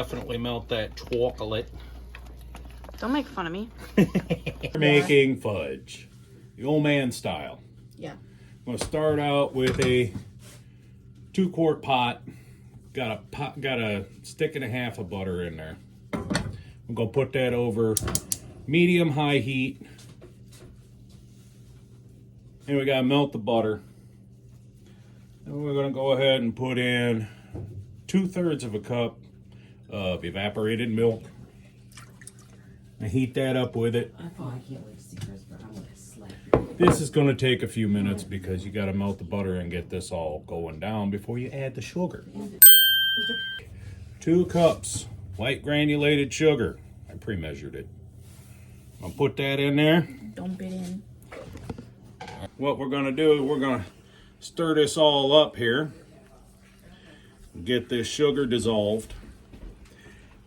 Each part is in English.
Definitely melt that chocolate. Don't make fun of me. Making fudge, the old man style. Yeah. I'm gonna start out with a 2-quart pot. Got a stick and a half of butter in there. I'm gonna put that over medium-high heat, and we gotta melt the butter. And we're gonna go ahead and put in 2/3 of a cup of evaporated milk. And heat that up with it. This is going to take a few minutes because you got to melt the butter and get this all going down before you add the sugar. 2 cups white granulated sugar. I pre-measured it. I'll put that in there. Dump it in. What we're going to do is we're going to stir this all up here. Get this sugar dissolved.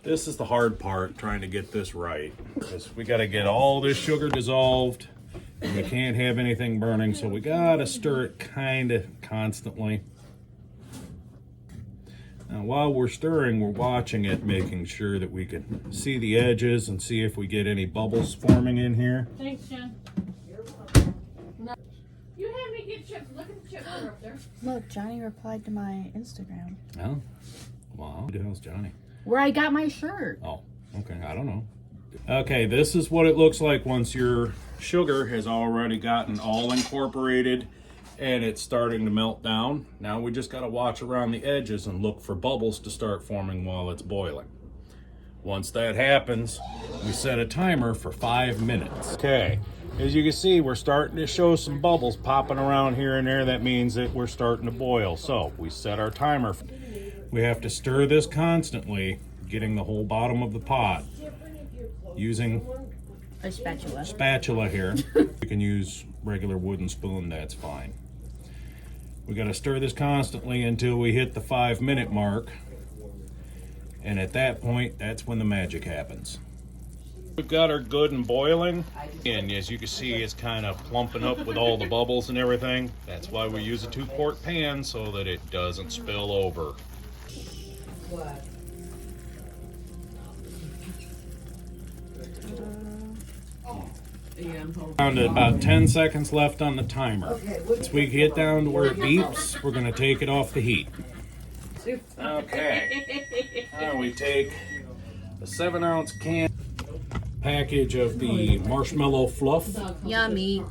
This is the hard part, trying to get this right, because we got to get all this sugar dissolved, and we can't have anything burning, so we got to stir it kind of constantly. Now, while we're stirring, we're watching it, making sure that we can see the edges and see if we get any bubbles forming in here. Thanks, Jen. No. You had me get chips. Look at the chips that are up there. Look, Johnny replied to my Instagram. Oh, wow. Who the hell's Johnny? Where I got my shirt. Oh, okay. I don't know. Okay, this is what it looks like once your sugar has already gotten all incorporated and it's starting to melt down. Now we just got to watch around the edges and look for bubbles to start forming while it's boiling. Once that happens, we set a timer for 5 minutes. Okay, as you can see, we're starting to show some bubbles popping around here and there. That means that we're starting to boil. So we set our timer. We have to stir this constantly, getting the whole bottom of the pot using A spatula here. You can use regular wooden spoon, that's fine. We got to stir this constantly until we hit the 5-minute mark. And at that point, that's when the magic happens. We've got our good and boiling. And as you can see, it's kind of plumping up with all the bubbles and everything. That's why we use a 2-quart pan, so that it doesn't spill over. Down to about 10 seconds left on the timer. Once we get down to where it beeps, we're going to take it off the heat. Okay. Now we take a 7-ounce can package of the marshmallow fluff. Yummy.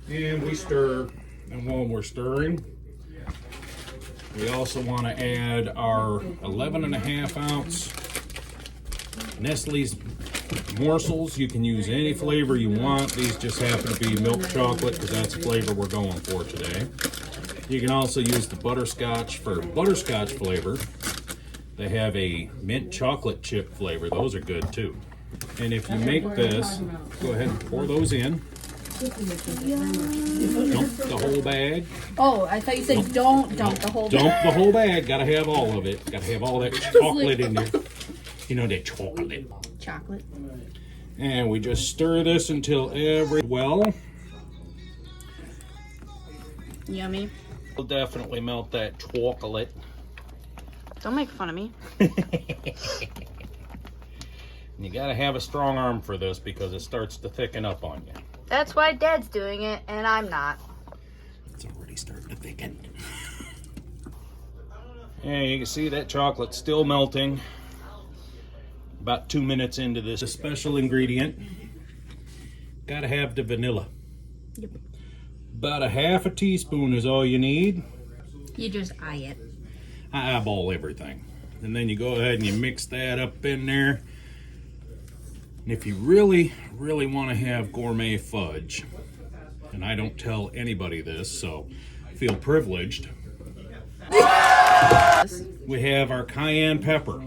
And we stir, and while we're stirring, we also want to add our 11.5-ounce Nestle's morsels. You can use any flavor you want. These just happen to be milk chocolate because that's the flavor we're going for today. You can also use the butterscotch for butterscotch flavor. They have a mint chocolate chip flavor. Those are good too. And if you make this, go ahead and pour those in. Dump the whole bag. Oh, I thought you said don't dump the whole bag. Dump the whole bag. Gotta have all of it. Gotta have all that chocolate in there. You know, that chocolate. Chocolate. And we just stir this until well. Yummy. We'll definitely melt that chocolate. Don't make fun of me. You gotta have a strong arm for this because it starts to thicken up on you. That's why Dad's doing it, and I'm not. It's already starting to thicken. And you can see that chocolate's still melting. About 2 minutes into this. A special ingredient. Gotta have the vanilla. Yep. About a 1/2 teaspoon is all you need. You just eye it. I eyeball everything. And then you go ahead and you mix that up in there. And if you really, really want to have gourmet fudge, and I don't tell anybody this, so feel privileged, we have our cayenne pepper.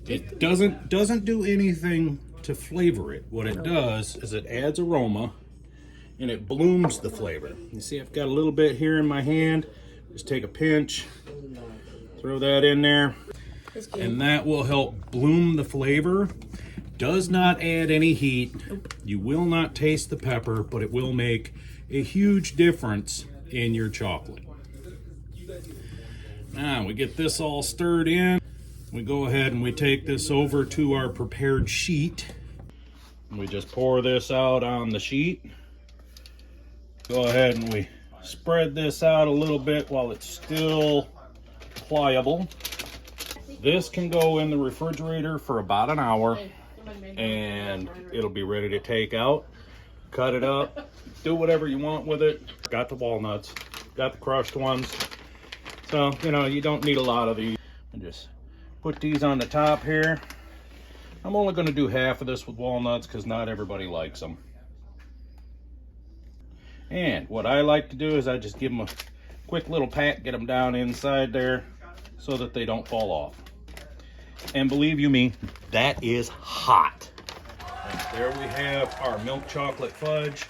It doesn't do anything to flavor it. What it does is it adds aroma and it blooms the flavor. You see I've got a little bit here in my hand. Just take a pinch, throw that in there, and that will help bloom the flavor Does not add any heat. You will not taste the pepper, but it will make a huge difference in your chocolate. Now we get this all stirred in. We go ahead and we take this over to our prepared sheet. We just pour this out on the sheet. Go ahead and we spread this out a little bit while it's still pliable. This can go in the refrigerator for about an hour and it'll be ready to take out. Cut it up, do whatever you want with it. Got the walnuts, got the crushed ones. So, you know, you don't need a lot of these. And just put these on the top here. I'm only going to do half of this with walnuts because not everybody likes them. And what I like to do is I just give them a quick little pat, get them down inside there so that they don't fall off. And believe you me, that is hot. And there we have our milk chocolate fudge.